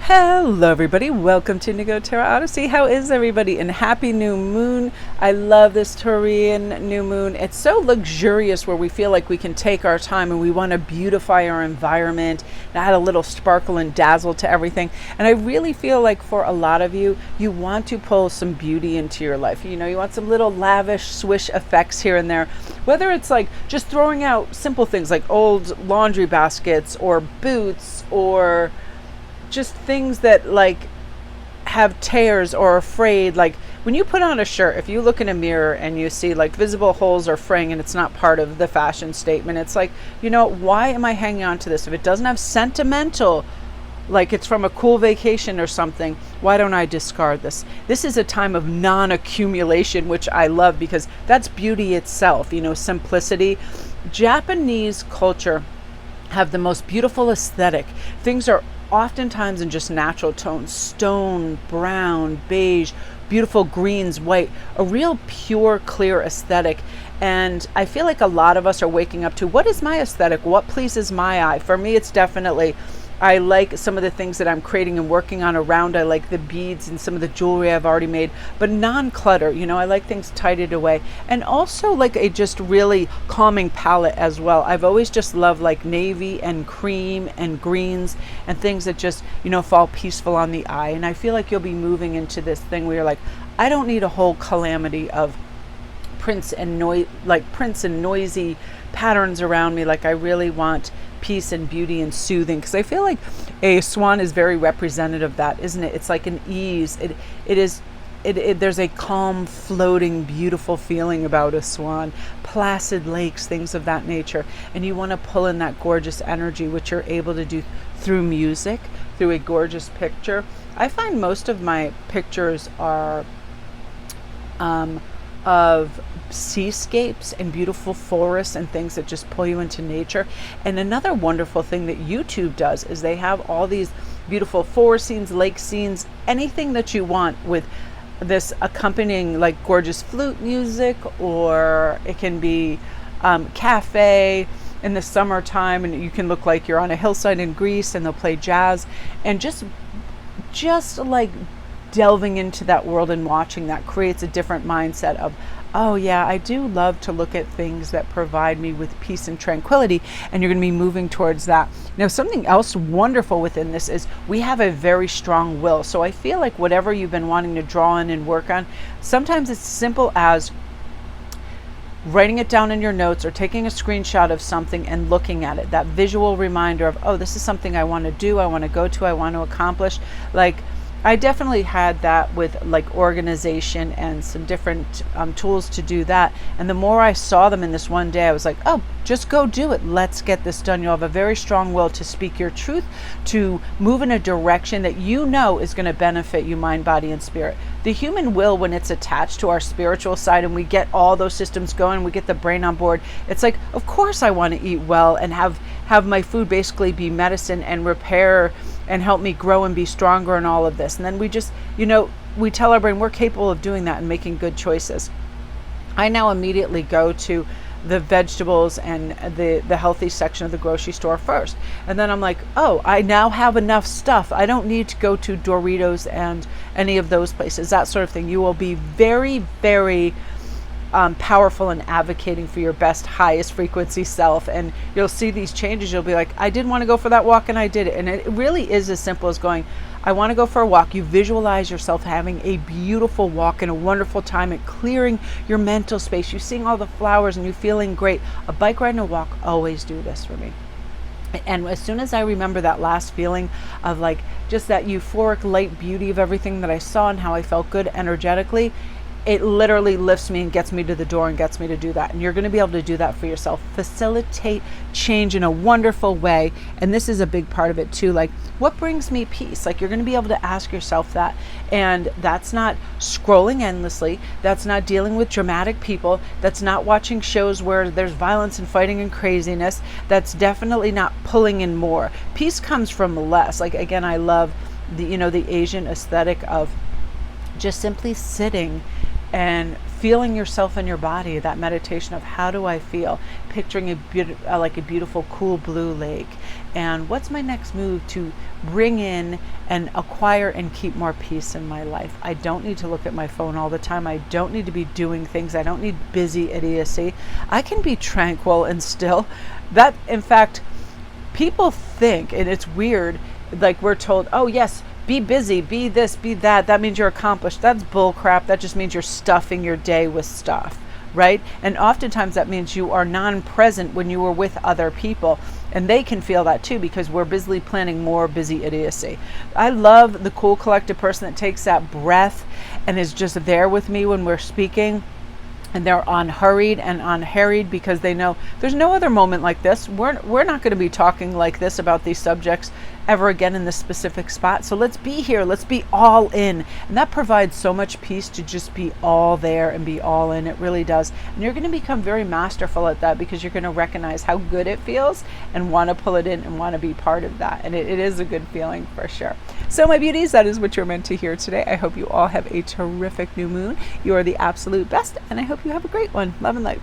Hello everybody, welcome to Nigo Terra Odyssey. How is everybody? And happy new moon. I love this Taurian new moon. It's so luxurious where we feel like we can take our time and we want to beautify our environment and add a little sparkle and dazzle to everything. And I really feel like for a lot of you, you want to pull some beauty into your life. You know, you want some little lavish swish effects here and there, whether it's like just throwing out simple things like old laundry baskets or boots or just things that like have tears or are frayed. Like when you put on a shirt, if you look in a mirror and you see like visible holes or fraying and it's not part of the fashion statement, it's like, you know, why am I hanging on to this? If it doesn't have sentimental, like it's from a cool vacation or something, why don't I discard this? This is a time of non-accumulation, which I love because that's beauty itself, you know, simplicity. Japanese culture have the most beautiful aesthetic. Things are oftentimes in just natural tones: stone, brown, beige, beautiful greens, white, a real pure, clear aesthetic. And I feel like a lot of us are waking up to, what is my aesthetic? What pleases my eye? For me, it's definitely, I like some of the things that I'm creating and working on around. I like the beads and some of the jewelry I've already made, but non-clutter. You know, I like things tidied away, and also like a just really calming palette as well. I've always just loved like navy and cream and greens and things that just, you know, fall peaceful on the eye. And I feel like you'll be moving into this thing where you're like, I don't need a whole calamity of prints and noisy patterns around me. Like I really want peace and beauty and soothing, because I feel like a swan is very representative of that, isn't it? It's like an ease. There's a calm, floating, beautiful feeling about a swan, placid lakes, things of that nature. And you want to pull in that gorgeous energy, which you're able to do through music, through a gorgeous picture. I find most of my pictures are of seascapes and beautiful forests and things that just pull you into nature. And another wonderful thing that YouTube does is they have all these beautiful forest scenes, lake scenes, anything that you want with this accompanying like gorgeous flute music, or it can be cafe in the summertime, and you can look like you're on a hillside in Greece and they'll play jazz, and just like delving into that world and watching that creates a different mindset of, oh yeah, I do love to look at things that provide me with peace and tranquility, and you're going to be moving towards that. Now, something else wonderful within this is we have a very strong will. So I feel like whatever you've been wanting to draw in and work on, sometimes it's simple as writing it down in your notes or taking a screenshot of something and looking at it. That visual reminder of, oh, this is something I want to do, I want to go to, I want to accomplish. Like I definitely had that with like organization and some different tools to do that. And the more I saw them in this one day, I was like, oh, just go do it. Let's get this done. You'll have a very strong will to speak your truth, to move in a direction that you know is going to benefit you, mind, body, and spirit. The human will, when it's attached to our spiritual side and we get all those systems going, we get the brain on board, it's like, of course I want to eat well and have my food basically be medicine and repair and help me grow and be stronger and all of this. And then we just, you know, we tell our brain we're capable of doing that and making good choices. I now immediately go to the vegetables and the healthy section of the grocery store first. And then I'm like, oh, I now have enough stuff. I don't need to go to Doritos and any of those places, that sort of thing. You will be very, very powerful in advocating for your best, highest frequency self, and you'll see these changes. You'll be like, I didn't want to go for that walk and I did it. And it really is as simple as going, I want to go for a walk. You visualize yourself having a beautiful walk and a wonderful time at clearing your mental space. You seeing all the flowers and you feeling great. A bike ride and a walk always do this for me. And as soon as I remember that last feeling of like just that euphoric light beauty of everything that I saw and how I felt good energetically, it literally lifts me and gets me to the door and gets me to do that. And you're going to be able to do that for yourself. Facilitate change in a wonderful way. And this is a big part of it too. Like, what brings me peace? Like, you're going to be able to ask yourself that. And that's not scrolling endlessly. That's not dealing with dramatic people. That's not watching shows where there's violence and fighting and craziness. That's definitely not pulling in more. Peace comes from less. Like, again, I love the Asian aesthetic of just simply sitting and feeling yourself in your body, that meditation of how do I feel, picturing like a beautiful cool blue lake, and what's my next move to bring in and acquire and keep more peace in my life. I don't need to look at my phone all the time. I don't need to be doing things. I don't need busy idiocy. I can be tranquil and still. That, in fact, people think, and it's weird, like we're told, oh yes, be busy, be this, be that. That means you're accomplished. That's bull crap. That just means you're stuffing your day with stuff, right? And oftentimes that means you are non-present when you are with other people. And they can feel that too, because we're busily planning more busy idiocy. I love the cool, collected person that takes that breath and is just there with me when we're speaking. And they're unhurried and unharried because they know there's no other moment like this. We're not going to be talking like this about these subjects ever again in this specific spot. So let's be here. Let's be all in. And that provides so much peace to just be all there and be all in. It really does. And you're going to become very masterful at that because you're going to recognize how good it feels and want to pull it in and want to be part of that. And it is a good feeling for sure. So my beauties, that is what you're meant to hear today. I hope you all have a terrific new moon. You are the absolute best. And I hope you have a great one. Love and light.